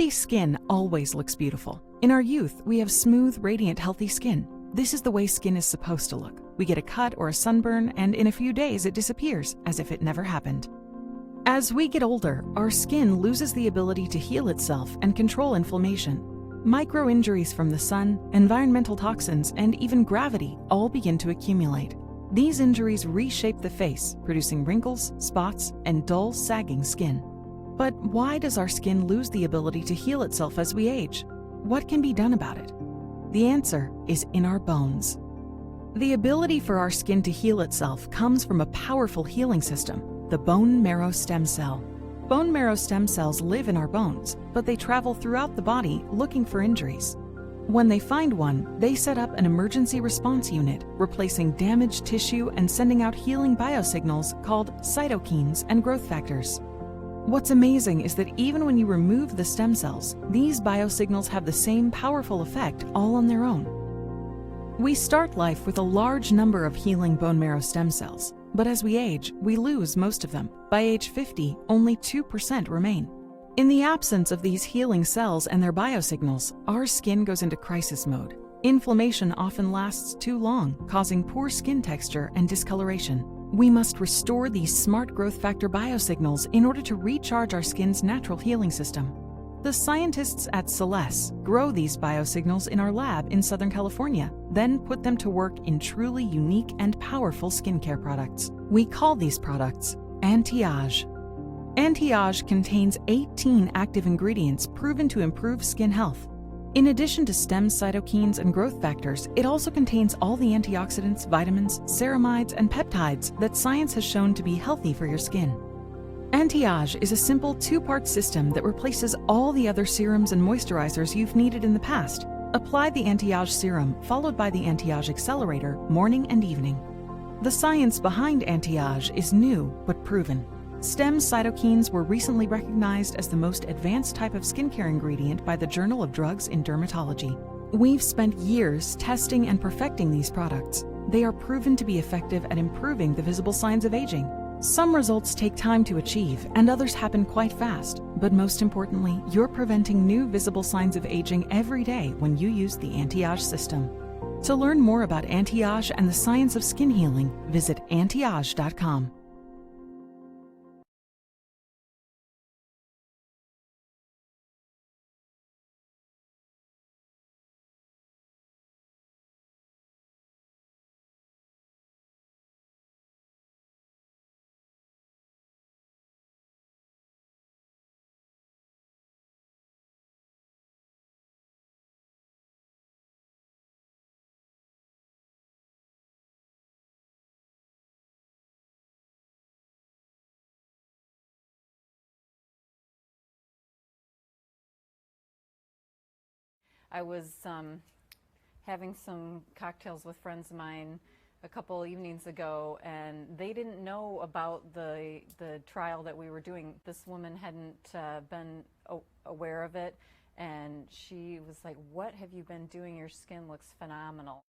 Healthy skin always looks beautiful. In our youth, we have smooth, radiant, healthy skin. This is the way skin is supposed to look. We get a cut or a sunburn, and in a few days it disappears, as if it never happened. As we get older, our skin loses the ability to heal itself and control inflammation. Micro-injuries from the sun, environmental toxins, and even gravity all begin to accumulate. These injuries reshape the face, producing wrinkles, spots, and dull, sagging skin. But why does our skin lose the ability to heal itself as we age? What can be done about it? The answer is in our bones. The ability for our skin to heal itself comes from a powerful healing system, the bone marrow stem cell. Bone marrow stem cells live in our bones, but they travel throughout the body looking for injuries. When they find one, they set up an emergency response unit, replacing damaged tissue and sending out healing biosignals called cytokines and growth factors. What's amazing is that even when you remove the stem cells, these biosignals have the same powerful effect all on their own. We start life with a large number of healing bone marrow stem cells, but as we age, we lose most of them. By age 50, only 2% remain. In the absence of these healing cells and their biosignals, our skin goes into crisis mode. Inflammation often lasts too long, causing poor skin texture and discoloration. We must restore these smart growth factor biosignals in order to recharge our skin's natural healing system. The scientists at Celeste grow these biosignals in our lab in Southern California, then put them to work in truly unique and powerful skincare products. We call these products Anti-Age. Anti-Age contains 18 active ingredients proven to improve skin health. In addition to stem cytokines and growth factors, it also contains all the antioxidants, vitamins, ceramides, and peptides that science has shown to be healthy for your skin. Anti-Age is a simple two-part system that replaces all the other serums and moisturizers you've needed in the past. Apply the Anti-Age serum followed by the Anti-Age accelerator morning and evening. The science behind Anti-Age is new but proven. Stem cytokines were recently recognized as the most advanced type of skincare ingredient by the Journal of Drugs in Dermatology. We've spent years testing and perfecting these products. They are proven to be effective at improving the visible signs of aging. Some results take time to achieve, and others happen quite fast. But most importantly, you're preventing new visible signs of aging every day when you use the Anti-Age system. To learn more about Anti-Age and the science of skin healing, visit antiage.com. I was having some cocktails with friends of mine a couple evenings ago, and they didn't know about the trial that we were doing. This woman hadn't been aware of it, and she was like, "What have you been doing? Your skin looks phenomenal."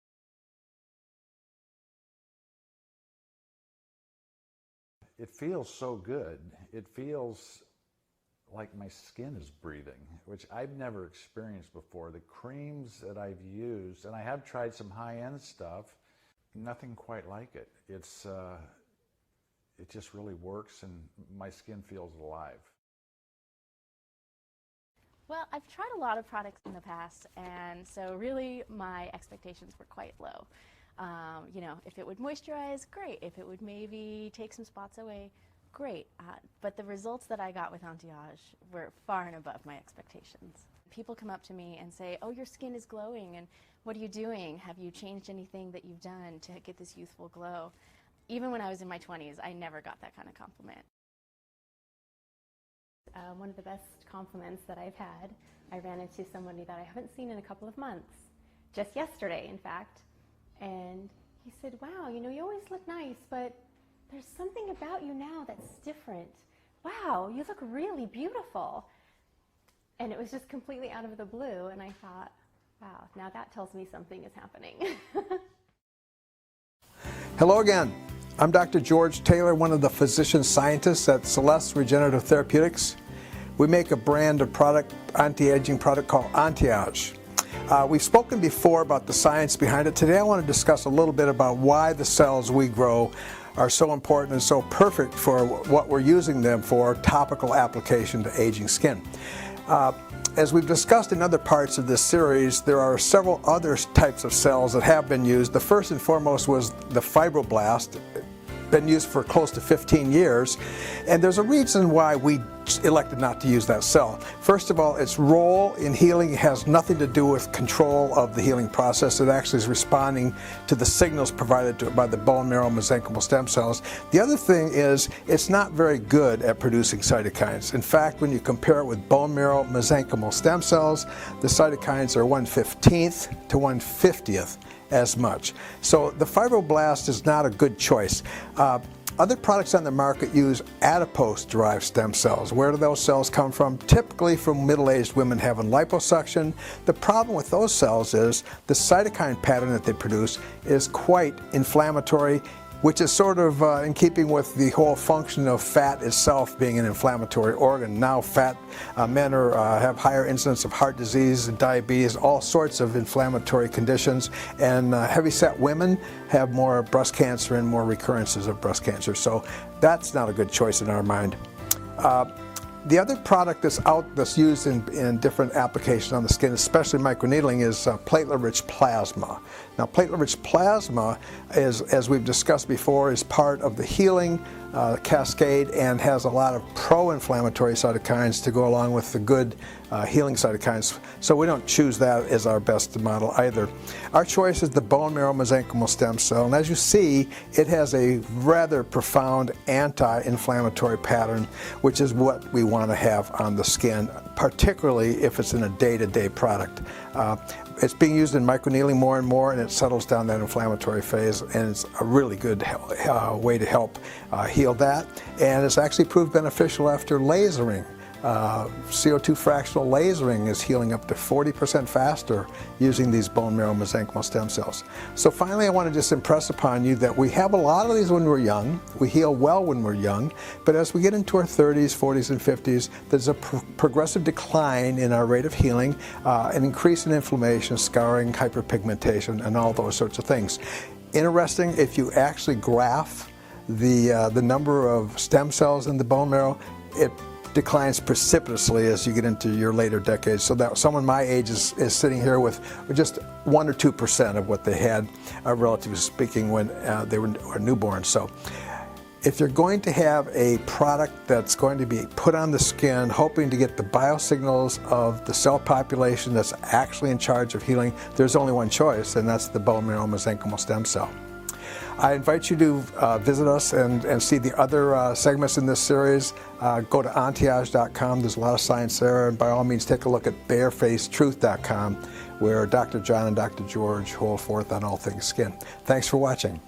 It feels so good. It feels like my skin is breathing, which I've never experienced before. The creams that I've used, and I have tried some high-end stuff, nothing quite like it. It just really works, and my skin feels alive. Well, I've tried a lot of products in the past, and so really my expectations were quite low. You know, if it would moisturize, great. If it would maybe take some spots away, great. But the results that I got with Anti-Age were far and above my expectations. People come up to me and say, "Oh, your skin is glowing, and what are you doing? Have you changed anything that you've done to get this youthful glow?" Even when I was in my 20s, I never got that kind of compliment. One of the best compliments that I've had, I ran into somebody that I haven't seen in a couple of months, just yesterday, in fact, and he said, "Wow, you know, you always look nice, but there's something about you now that's different. Wow, you look really beautiful." And it was just completely out of the blue, and I thought, wow, now that tells me something is happening. Hello again. I'm Dr. George Taylor, one of the physician scientists at Celeste Regenerative Therapeutics. We make a brand of product, anti-aging product called Anti-Age. We've spoken before about the science behind it. Today I want to discuss a little bit about why the cells we grow are so important and so perfect for what we're using them for, topical application to aging skin. As we've discussed in other parts of this series, there are several other types of cells that have been used. The first and foremost was the fibroblast, been used for close to 15 years, and there's a reason why we elected not to use that cell. First of all, its role in healing has nothing to do with control of the healing process. It actually is responding to the signals provided to it by the bone marrow mesenchymal stem cells. The other thing is it's not very good at producing cytokines. In fact, when you compare it with bone marrow mesenchymal stem cells, the cytokines are 1/15th to 1/50th as much. So the fibroblast is not a good choice. Other products on the market use adipose-derived stem cells. Where do those cells come from? Typically from middle-aged women having liposuction. The problem with those cells is the cytokine pattern that they produce is quite inflammatory, which is sort of in keeping with the whole function of fat itself being an inflammatory organ. Now fat men have higher incidence of heart disease and diabetes, all sorts of inflammatory conditions, and heavyset women have more breast cancer and more recurrences of breast cancer. So that's not a good choice in our mind. The other product that's used in different applications on the skin, especially microneedling, is platelet-rich plasma. Now, platelet-rich plasma is, as we've discussed before, is part of the healing cascade and has a lot of pro-inflammatory cytokines to go along with the good healing cytokines. So we don't choose that as our best model either. Our choice is the bone marrow mesenchymal stem cell, and as you see, it has a rather profound anti-inflammatory pattern, which is what we want to have on the skin, particularly if it's in a day-to-day product. It's being used in microneedling more and more, and it settles down that inflammatory phase, and it's a really good way to help heal that. And it's actually proved beneficial after lasering. CO2 fractional lasering is healing up to 40% faster using these bone marrow mesenchymal stem cells. So finally, I want to just impress upon you that we have a lot of these when we're young. We heal well when we're young, but as we get into our 30s, 40s, and 50s, there's a progressive decline in our rate of healing, an increase in inflammation, scarring, hyperpigmentation, and all those sorts of things. Interesting, if you actually graph the number of stem cells in the bone marrow, it declines precipitously as you get into your later decades, so that someone my age is sitting here with just 1 or 2% of what they had, relatively speaking, when they were newborn. So if you're going to have a product that's going to be put on the skin, hoping to get the biosignals of the cell population that's actually in charge of healing, there's only one choice, and that's the bone marrow mesenchymal stem cell. I invite you to visit us and see the other segments in this series. Go to antiage.com. There's a lot of science there. And by all means, take a look at barefacetruth.com, where Dr. John and Dr. George hold forth on all things skin. Thanks for watching.